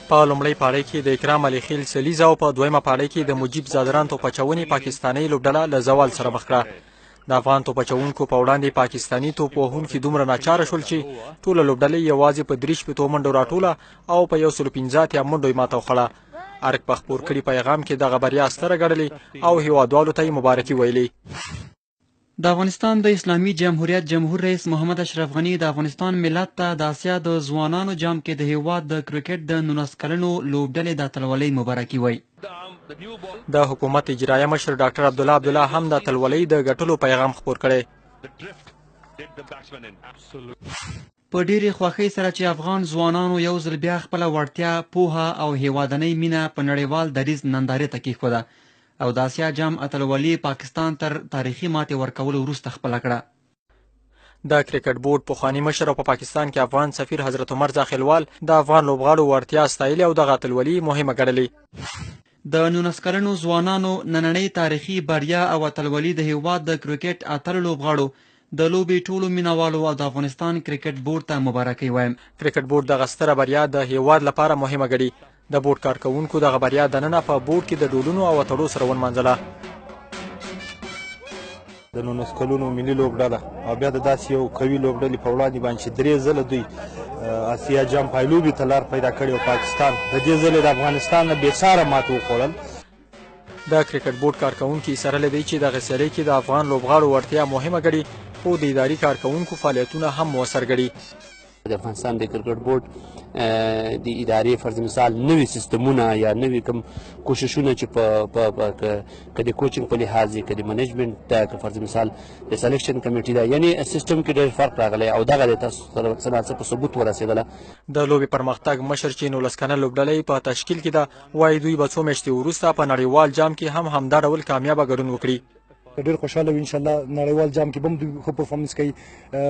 په لومړۍ پاړۍ کې د اکرام علي خیل سلیزه او په دویمه پاړۍ کې د مجیب زادران توپ اچونې پاکستاني لوبډله له زوال سره مخ کړه. د افغان توپ اچوونکو په وړاندې پاکستاني توپ وهونکي دومره ناچاره شول چې ټوله لوبډلې یوازې په 3 منډو راټوله او په 115 منډو یې ماته وخوړه. ارګ په خپور کړي پیغام کې دغه بریا ستره ګڼلې او هیوادوالو ته یې مبارکي ویلې. د افغانستان د اسلامي جمهوریت جمهور رئیس محمد اشرف غني د افغانستان ملت ته د آسیا د ځوانانو جام کې د هیواد د کرکټ د 19 کلنو لوبډلې د اتلولۍ مبارکي وی. د حکومت اجرایه مشر ډاکټر عبدالله هم د اتلولۍ د ګټلو پیغام خپور کړی. په ډېرې خوښۍ سره چې افغان ځوانانو یو ځل بیا خپله وړتیا، پوهه او هیوادنۍ مینه په نړیوال دریځ نندارې ته کېښوده او د آسیا جام اتلولي پاکستان تر تاریخي ماتې ورکولو وروسته خپله کړه. د کرکټ بورډ پخواني مشر او په پاکستان کې افغان سفیر حضرت عمر زاخیلوال د افغان لوبغاړو وړتیا ستایلې او دغه اتلولي مهمه ګڼلې. د 19 کلنو ځوانانو نننۍ تاریخي بریا او اتلولي د هیواد د کرکټ اتلو لوبغاړو د لوبې ټولو مینوالو او د افغانستان کرکټ بورډ ته مبارکي وایم. کرکټ بورډ دغه ستره بریا د هیواد لپاره مهمه ګڼي. د بورډ کارکوونکو دغه بریا دننه په بورډ کې د ډولونو او اتړو سره ونمانځله. د 19 کلونو ملي لوبډله او بیا د داسې یو قوي لوبډلې په وړاندې باندې چې 3 ځله دوی آسیا جام پایلوبې ته لار پیدا کړې او پاکستان د دې ځلې د افغانستان نه بېساره ماتې وخوړل. د کرکټ بورډ کارکوونکي سره دی چې دغه سیالۍ کې د افغان لوبغاړو وړتیا مهمه ګڼي خو د اداري کارکوونکو فعالیتونه هم مؤثر ګڼي. د افغانستان د کرکټ بورډ د ادارې فرض مثال نوي سیستمونه یا نوي کوم کوششونه چې که د کوچینګ په لحاظ که د منیجمنټ ده که فرض مثال د سلیکشن کمیټي ده یعنې سیستم کې ډېر فرق راغلی او دغه د تاسو سره څه ناڅه په ثبوت ورسېدله. د لوبې پرمختګ مشر چې 19 کلنه لوبډله په تشکیل کې ده وایي دوی به 2 میاشتې وروسته په نړیوال جام کې هم همدا ډول کامیابه ګډون وکړي. ډېر خوشحاله وي انشاءالله نړیوال جام کې به هم دوی ښه پرفارمنس کوي.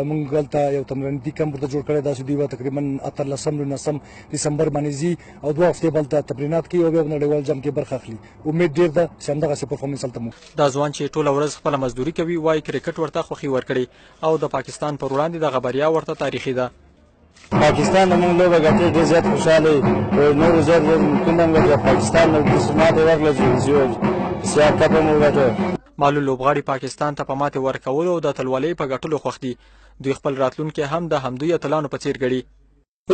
موږ هلته یو تمرینتي کمپ ورته جوړ کړی دا چې دوی به تقریبا 18 ډسمبر باندې ځي او 2 هفتې به هلته تمرینات کوي او بیا به نړیوال جام کې برخه اخلي. امید ډېر ده چې همدغسې پرفارمنس هلته مو. دا ځوان چې ټوله ورځ خپله مزدوري کوي وایي کرکټ ورته خوښي ورکړې او د پاکستان پر وړاندې دغه بریا ورته تاریخي ده. پاکستان د موږ لوبه ګټلې ډېر زیات خوشحاله یو نورو زیات ممکن هم ګټله پاکستان نه ماتې ورکړله چې سیا کپ هم وګټه. معلول لوبغاړي پاکستان ته په ماتې ورکولو او د اتلولۍ په ګټلو خوښ دي. دوی خپل راتلونکی هم د همدوی اتلانو په څیر ګڼي.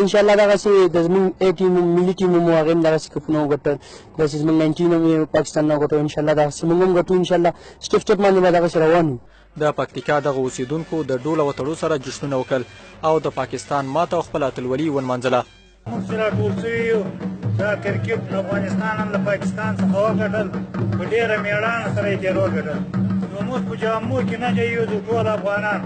انشاءالله دغسې د زموږ A ټیم ملي ټیم مو هغې هم دغسې کپونه وګټل داسې زموږ 19 هم پاکستان نه وګټو انشاءالله دغسې موږ هم ګټو انشاءالله سټپ سټپ باندې به دغسې روان یو. د پکتیکا دغه اوسیدونکو د ډول او اتړو سره جشنونه وکړل او د پاکستان ماته او خپله اتلولي ونمانځله. موږ چې راټول سوي یو دا کرکټ افغانستان هم له پاکستان څخه وګټل په ډېره مېړانه سره یې تېر وګټل. نو موږ په جامو کې نه جایږو ټول افغانان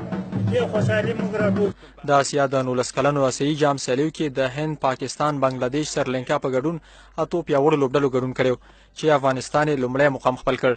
ډېر خوشحالي موږ راټول. د آسیا د 19 کلنو آسیایي جام سیالیو کې د هند، پاکستان، بنګلادیش، سریلانکا په ګډون 8 پیاوړو لوبډلو ګډون کړی چې افغانستان یې لومړی مقام خپل کړ.